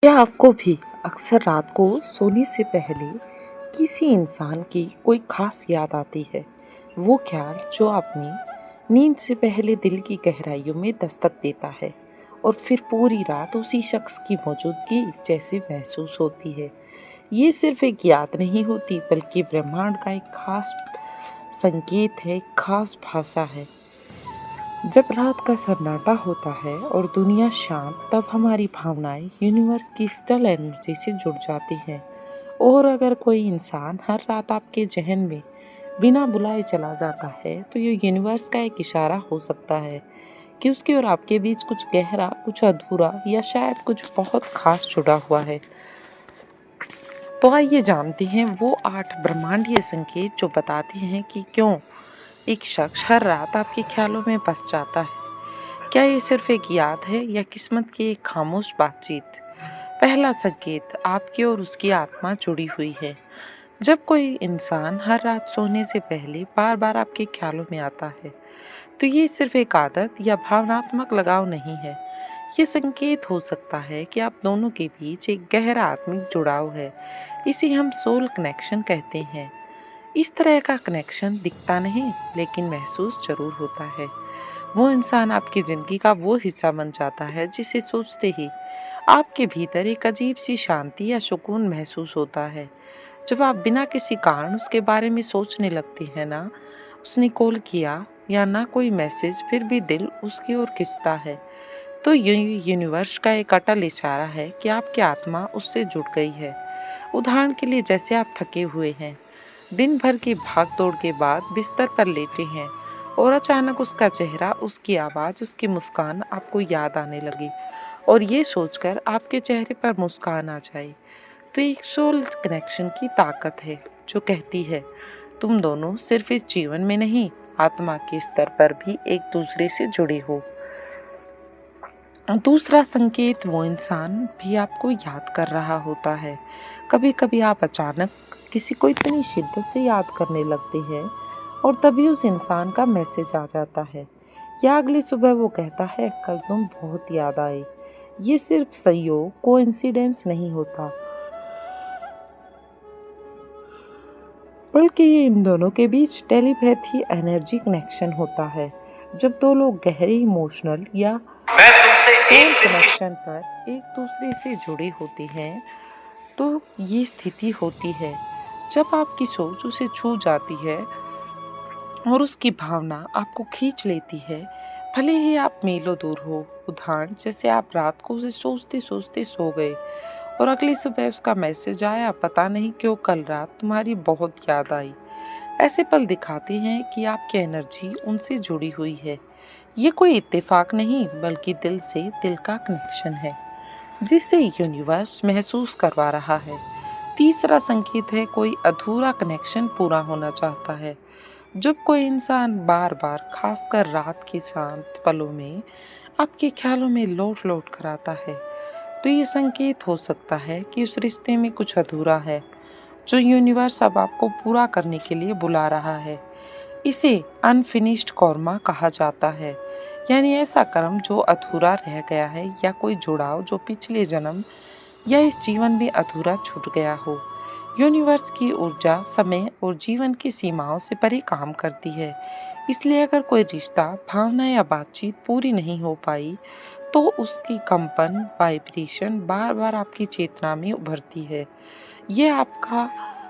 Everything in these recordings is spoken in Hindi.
क्या आपको भी अक्सर रात को सोने से पहले किसी इंसान की कोई खास याद आती है? वो ख्याल जो अपनी नींद से पहले दिल की गहराइयों में दस्तक देता है और फिर पूरी रात उसी शख्स की मौजूदगी जैसे महसूस होती है। ये सिर्फ एक याद नहीं होती बल्कि ब्रह्मांड का एक खास संकेत है, एक खास भाषा है। जब रात का सन्नाटा होता है और दुनिया शांत, तब हमारी भावनाएं यूनिवर्स की स्टल एनर्जी से जुड़ जाती हैं। और अगर कोई इंसान हर रात आपके जहन में बिना बुलाए चला जाता है, तो ये यूनिवर्स का एक इशारा हो सकता है कि उसके और आपके बीच कुछ गहरा, कुछ अधूरा या शायद कुछ बहुत खास जुड़ा हुआ है। तो आइए जानते हैं वो 8 ब्रह्मांडीय संकेत जो बताते हैं कि क्यों एक शख्स हर रात आपके ख्यालों में बस जाता है। क्या ये सिर्फ एक याद है या किस्मत की एक खामोश बातचीत? पहला संकेत, आपकी और उसकी आत्मा जुड़ी हुई है। जब कोई इंसान हर रात सोने से पहले बार बार आपके ख्यालों में आता है, तो ये सिर्फ एक आदत या भावनात्मक लगाव नहीं है। ये संकेत हो सकता है कि आप दोनों के बीच एक गहरा आत्मिक जुड़ाव है। इसे हम सोल कनेक्शन कहते हैं। इस तरह का कनेक्शन दिखता नहीं, लेकिन महसूस जरूर होता है। वो इंसान आपकी जिंदगी का वो हिस्सा बन जाता है जिसे सोचते ही आपके भीतर एक अजीब सी शांति या सुकून महसूस होता है। जब आप बिना किसी कारण उसके बारे में सोचने लगते हैं ना, उसने कॉल किया या ना कोई मैसेज, फिर भी दिल उसकी ओर खिंचता है, तो ये यूनिवर्स का एक अटल इशारा है कि आपकी आत्मा उससे जुड़ गई है। उदाहरण के लिए, जैसे आप थके हुए हैं, दिन भर की भाग दौड़ के बाद बिस्तर पर लेटे हैं और अचानक उसका चेहरा, उसकी आवाज़, उसकी मुस्कान आपको याद आने लगी और ये सोचकर आपके चेहरे पर मुस्कान आ जाए, तो एक सोल कनेक्शन की ताकत है जो कहती है तुम दोनों सिर्फ इस जीवन में नहीं, आत्मा के स्तर पर भी एक दूसरे से जुड़े हो। दूसरा संकेत, वो इंसान भी आपको याद कर रहा होता है। कभी कभी आप अचानक किसी को इतनी शिद्दत से याद करने लगते हैं और तभी उस इंसान का मैसेज आ जाता है या अगली सुबह वो कहता है कल तुम बहुत याद आए। ये सिर्फ संयोग, कोइंसिडेंस नहीं होता, बल्कि ये इन दोनों के बीच टेलीपैथी एनर्जी कनेक्शन होता है। जब दो लोग गहरे इमोशनल या मैं तुमसे एक दिन की कनेक्शन पर एक दूसरे से जुड़े होते हैं, तो ये स्थिति होती है जब आपकी सोच उसे छू जाती है और उसकी भावना आपको खींच लेती है, भले ही आप मीलों दूर हो। उदाहरण, जैसे आप रात को उसे सोचते सोचते सो गए और अगली सुबह उसका मैसेज आया, पता नहीं क्यों कल रात तुम्हारी बहुत याद आई। ऐसे पल दिखाते हैं कि आपकी एनर्जी उनसे जुड़ी हुई है। ये कोई इत्तेफाक नहीं, बल्कि दिल से दिल का कनेक्शन है जिसे यूनिवर्स महसूस करवा रहा है। तीसरा संकेत है, कोई अधूरा कनेक्शन पूरा होना चाहता है। जब कोई इंसान बार बार, खासकर रात के शांत पलों में, आपके ख्यालों में लौट लौट कर आता है, तो ये संकेत हो सकता है कि उस रिश्ते में कुछ अधूरा है जो यूनिवर्स अब आपको पूरा करने के लिए बुला रहा है। इसे अनफिनिश्ड कॉर्मा कहा जाता है, यानी ऐसा कर्म जो अधूरा रह गया है या कोई जुड़ाव जो पिछले जन्म या इस जीवन में अधूरा छूट गया हो। यूनिवर्स की ऊर्जा समय और जीवन की सीमाओं से परे काम करती है। इसलिए अगर कोई रिश्ता, भावना या बातचीत पूरी नहीं हो पाई, तो उसकी कंपन, वाइब्रेशन बार बार आपकी चेतना में उभरती है। ये आपका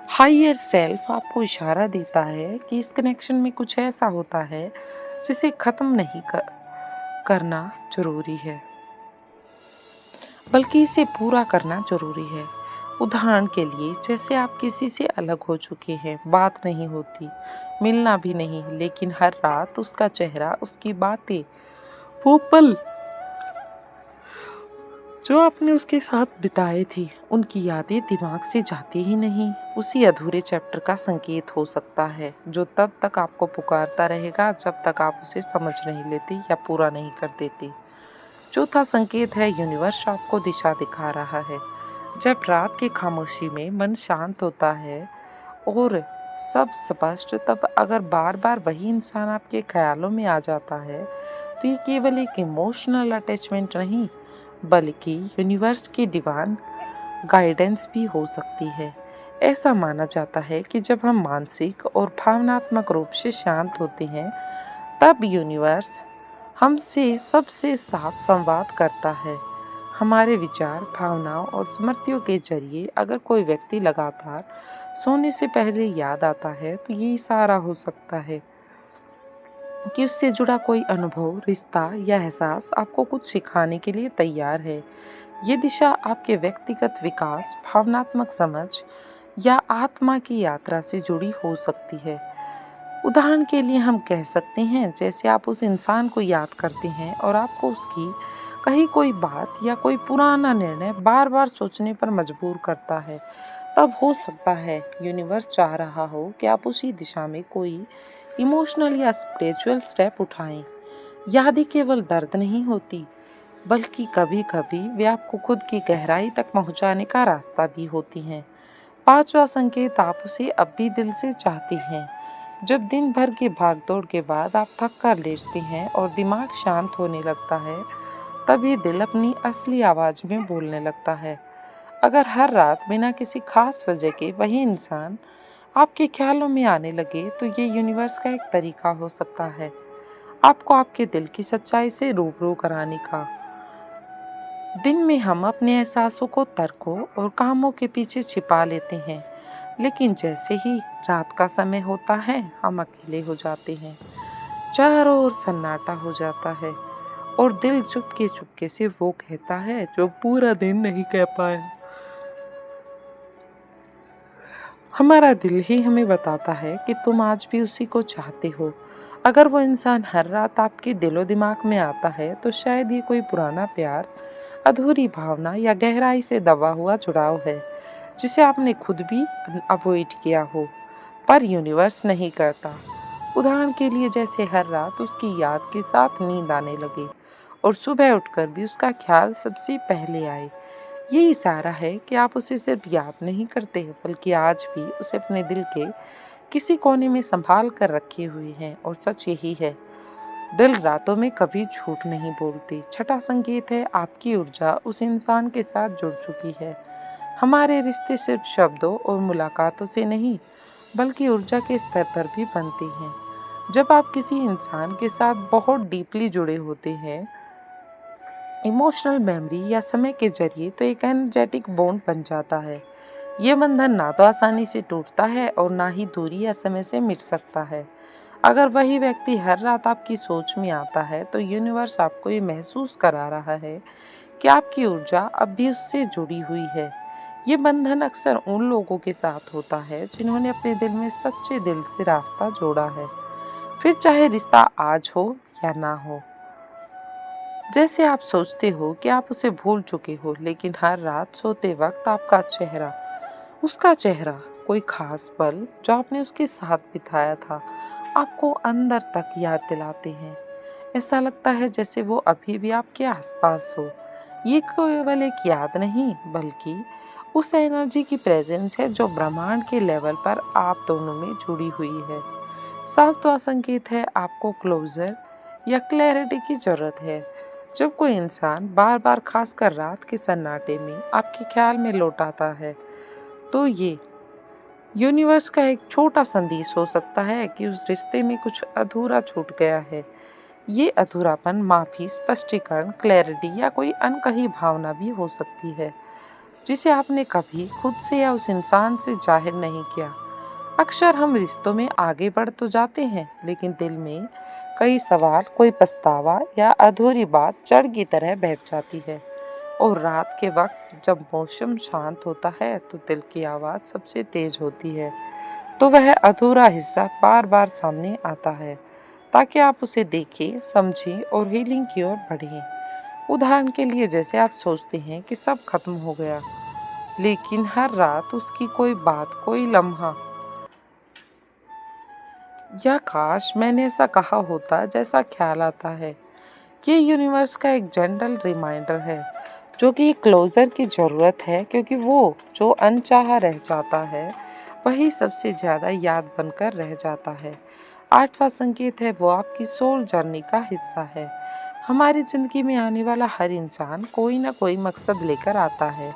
हायर सेल्फ आपको इशारा देता है कि इस कनेक्शन में कुछ ऐसा होता है जिसे खत्म नहीं करना जरूरी है, बल्कि इसे पूरा करना जरूरी है। उदाहरण के लिए, जैसे आप किसी से अलग हो चुके हैं, बात नहीं होती, मिलना भी नहीं, लेकिन हर रात उसका चेहरा, उसकी बातें, वो पल जो आपने उसके साथ बिताए थी, उनकी यादें दिमाग से जाती ही नहीं। उसी अधूरे चैप्टर का संकेत हो सकता है जो तब तक आपको पुकारता रहेगा जब तक आप उसे समझ नहीं लेते या पूरा नहीं कर देते। चौथा संकेत है, यूनिवर्स आपको दिशा दिखा रहा है। जब रात की खामोशी में मन शांत होता है और सब स्पष्ट, तब अगर बार बार वही इंसान आपके ख्यालों में आ जाता है, तो ये केवल एक इमोशनल अटैचमेंट नहीं, बल्कि यूनिवर्स की डिवाइन गाइडेंस भी हो सकती है। ऐसा माना जाता है कि जब हम मानसिक और भावनात्मक रूप से शांत होते हैं, तब यूनिवर्स हमसे सबसे साफ संवाद करता है। हमारे विचार, भावनाओं और स्मृतियों के जरिए अगर कोई व्यक्ति लगातार सोने से पहले याद आता है, तो ये इशारा हो सकता है कि उससे जुड़ा कोई अनुभव, रिश्ता या एहसास आपको कुछ सिखाने के लिए तैयार है। ये दिशा आपके व्यक्तिगत विकास, भावनात्मक समझ या आत्मा की यात्रा से जुड़ी हो सकती है। उदाहरण के लिए हम कह सकते हैं, जैसे आप उस इंसान को याद करते हैं और आपको उसकी कही कोई बात या कोई पुराना निर्णय बार बार सोचने पर मजबूर करता है, तब हो सकता है यूनिवर्स चाह रहा हो कि आप उसी दिशा में कोई इमोशनल या स्पिरिचुअल स्टेप उठाएं। यादें केवल दर्द नहीं होती, बल्कि कभी कभी वे आपको खुद की गहराई तक पहुंचाने का रास्ता भी होती हैं। पांचवा संकेत, आप उसे अब भी दिल से चाहती हैं। जब दिन भर की भागदौड़ के बाद आप थक कर लेटते हैं और दिमाग शांत होने लगता है, तब ये दिल अपनी असली आवाज में बोलने लगता है। अगर हर रात बिना किसी खास वजह के वही इंसान आपके ख्यालों में आने लगे, तो ये यूनिवर्स का एक तरीका हो सकता है आपको आपके दिल की सच्चाई से रूबरू कराने का। दिन में हम अपने एहसासों को तर्कों और कामों के पीछे छिपा लेते हैं, लेकिन जैसे ही रात का समय होता है, हम अकेले हो जाते हैं। चारों ओर सन्नाटा हो जाता है और दिल चुपके चुपके से वो कहता है जो पूरा दिन नहीं कह पाया। हमारा दिल ही हमें बताता है कि तुम आज भी उसी को चाहते हो। अगर वो इंसान हर रात आपके दिलो दिमाग में आता है, तो शायद ये कोई पुराना प्यार, अधूरी भावना या गहराई से दबा हुआ जुड़ाव है, जिसे आपने खुद भी अवॉइड किया हो, पर यूनिवर्स नहीं करता। उदाहरण के लिए, जैसे हर रात उसकी याद के साथ नींद आने लगे और सुबह उठकर भी उसका ख्याल सबसे पहले आए। ये इशारा है कि आप उसे सिर्फ याद नहीं करते, बल्कि आज भी उसे अपने दिल के किसी कोने में संभाल कर रखे हुए हैं। और सच यही है, दिल रातों में कभी झूठ नहीं बोलती। छठा संकेत है, आपकी ऊर्जा उस इंसान के साथ जुड़ चुकी है। हमारे रिश्ते सिर्फ शब्दों और मुलाकातों से नहीं, बल्कि ऊर्जा के स्तर पर भी बनते हैं। जब आप किसी इंसान के साथ बहुत डीपली जुड़े होते हैं, इमोशनल मेमोरी या समय के जरिए, तो एक एनर्जेटिक बॉन्ड बन जाता है। ये बंधन ना तो आसानी से टूटता है और ना ही दूरी या समय से मिट सकता है। अगर वही व्यक्ति हर रात आपकी सोच में आता है, तो यूनिवर्स आपको ये महसूस करा रहा है कि आपकी ऊर्जा अब भी उससे जुड़ी हुई है। ये बंधन अक्सर उन लोगों के साथ होता है जिन्होंने अपने दिल में सच्चे दिल से रास्ता जोड़ा है, फिर चाहे रिश्ता आज हो या ना हो। जैसे आप सोचते हो कि आप उसे भूल चुके हो, लेकिन हर रात सोते वक्त आपका चेहरा, उसका चेहरा, कोई खास पल जो आपने उसके साथ बिताया था, आपको अंदर तक याद दिलाते हैं। ऐसा लगता है जैसे वो अभी भी आपके आसपास हो। ये केवल एक याद नहीं, बल्कि उस एनर्जी की प्रेजेंस है जो ब्रह्मांड के लेवल पर आप दोनों में जुड़ी हुई है। सातवां संकेत है, आपको क्लोजर या क्लैरिटी की जरूरत है। जब कोई इंसान बार बार, खासकर रात के सन्नाटे में, आपके ख्याल में लौट आता है, तो ये यूनिवर्स का एक छोटा संदेश हो सकता है कि उस रिश्ते में कुछ अधूरा छूट गया है। ये अधूरापन माफी, स्पष्टीकरण, क्लैरिटी या कोई अनकही भावना भी हो सकती है, जिसे आपने कभी खुद से या उस इंसान से जाहिर नहीं किया। अक्सर हम रिश्तों में आगे बढ़ तो जाते हैं, लेकिन दिल में कई सवाल, कोई पछतावा या अधूरी बात जड़ की तरह बैठ जाती है। और रात के वक्त जब मौसम शांत होता है, तो दिल की आवाज़ सबसे तेज होती है, तो वह अधूरा हिस्सा बार बार सामने आता है, ताकि आप उसे देखें, समझें और हीलिंग की ओर बढ़ें। उदाहरण के लिए, जैसे आप सोचते हैं कि सब खत्म हो गया, लेकिन हर रात उसकी कोई बात, कोई लम्हा या काश मैंने ऐसा कहा होता जैसा ख्याल आता है। ये यूनिवर्स का एक जनरल रिमाइंडर है, जो कि क्लोजर की ज़रूरत है, क्योंकि वो जो अनचाहा रह जाता है, वही सबसे ज़्यादा याद बनकर रह जाता है। आठवां संकेत है, वो आपकी सोल जर्नी का हिस्सा है। हमारी ज़िंदगी में आने वाला हर इंसान कोई ना कोई मकसद लेकर आता है।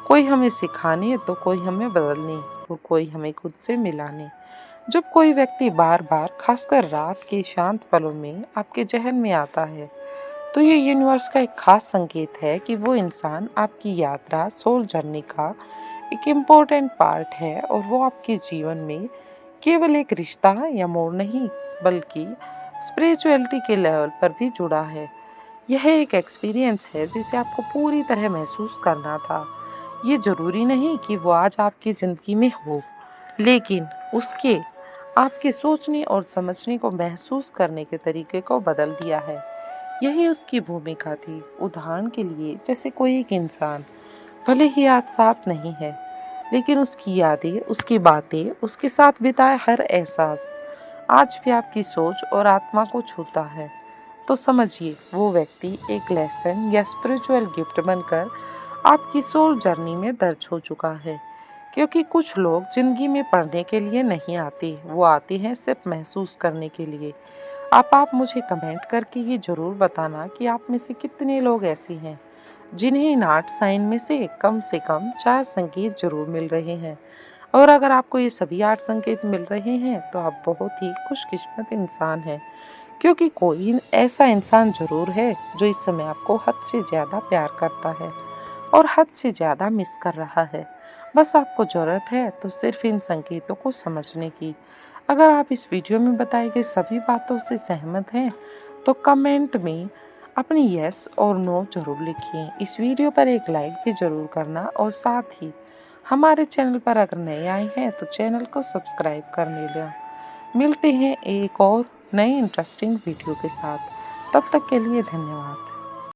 कोई हमें सिखाने तो कोई हमें बदलने और कोई हमें खुद से मिलाने। जब कोई व्यक्ति बार बार खासकर रात के शांत पलों में आपके जहन में आता है तो ये यूनिवर्स का एक खास संकेत है कि वो इंसान आपकी यात्रा सोल जर्नी का एक इम्पोर्टेंट पार्ट है और वो आपके जीवन में केवल एक रिश्ता या मोड़ नहीं बल्कि स्पिरिचुअलिटी के लेवल पर भी जुड़ा है। यह एक एक्सपीरियंस है जिसे आपको पूरी तरह महसूस करना था। ये ज़रूरी नहीं कि वो आज आपकी ज़िंदगी में हो, लेकिन उसके आपके सोचने और समझने को महसूस करने के तरीके को बदल दिया है। यही उसकी भूमिका थी। उदाहरण के लिए जैसे कोई एक इंसान भले ही आज साथ नहीं है, लेकिन उसकी यादें, उसकी बातें, उसके साथ बिताए हर एहसास आज भी आपकी सोच और आत्मा को छूता है। तो समझिए वो व्यक्ति एक लेसन या स्पिरिचुअल गिफ्ट बनकर आपकी सोल जर्नी में दर्ज हो चुका है। क्योंकि कुछ लोग जिंदगी में पढ़ने के लिए नहीं आते, वो आते हैं सिर्फ महसूस करने के लिए। आप मुझे कमेंट करके ये ज़रूर बताना कि आप में से कितने लोग ऐसे हैं जिन्हें इन 8 साइन में से कम 4 संकेत जरूर मिल रहे हैं। और अगर आपको ये सभी 8 संकेत मिल रहे हैं तो आप बहुत ही खुशकिस्मत इंसान हैं, क्योंकि कोई ऐसा इंसान ज़रूर है जो इस समय आपको हद से ज़्यादा प्यार करता है और हद से ज़्यादा मिस कर रहा है। बस आपको ज़रूरत है तो सिर्फ इन संकेतों को समझने की। अगर आप इस वीडियो में बताई गई सभी बातों से सहमत हैं तो कमेंट में अपनी यस और नो ज़रूर लिखिए। इस वीडियो पर एक लाइक भी ज़रूर करना और साथ ही हमारे चैनल पर अगर नए आए हैं तो चैनल को सब्सक्राइब करने लें। मिलते हैं एक और नए इंटरेस्टिंग वीडियो के साथ। तब तक के लिए धन्यवाद।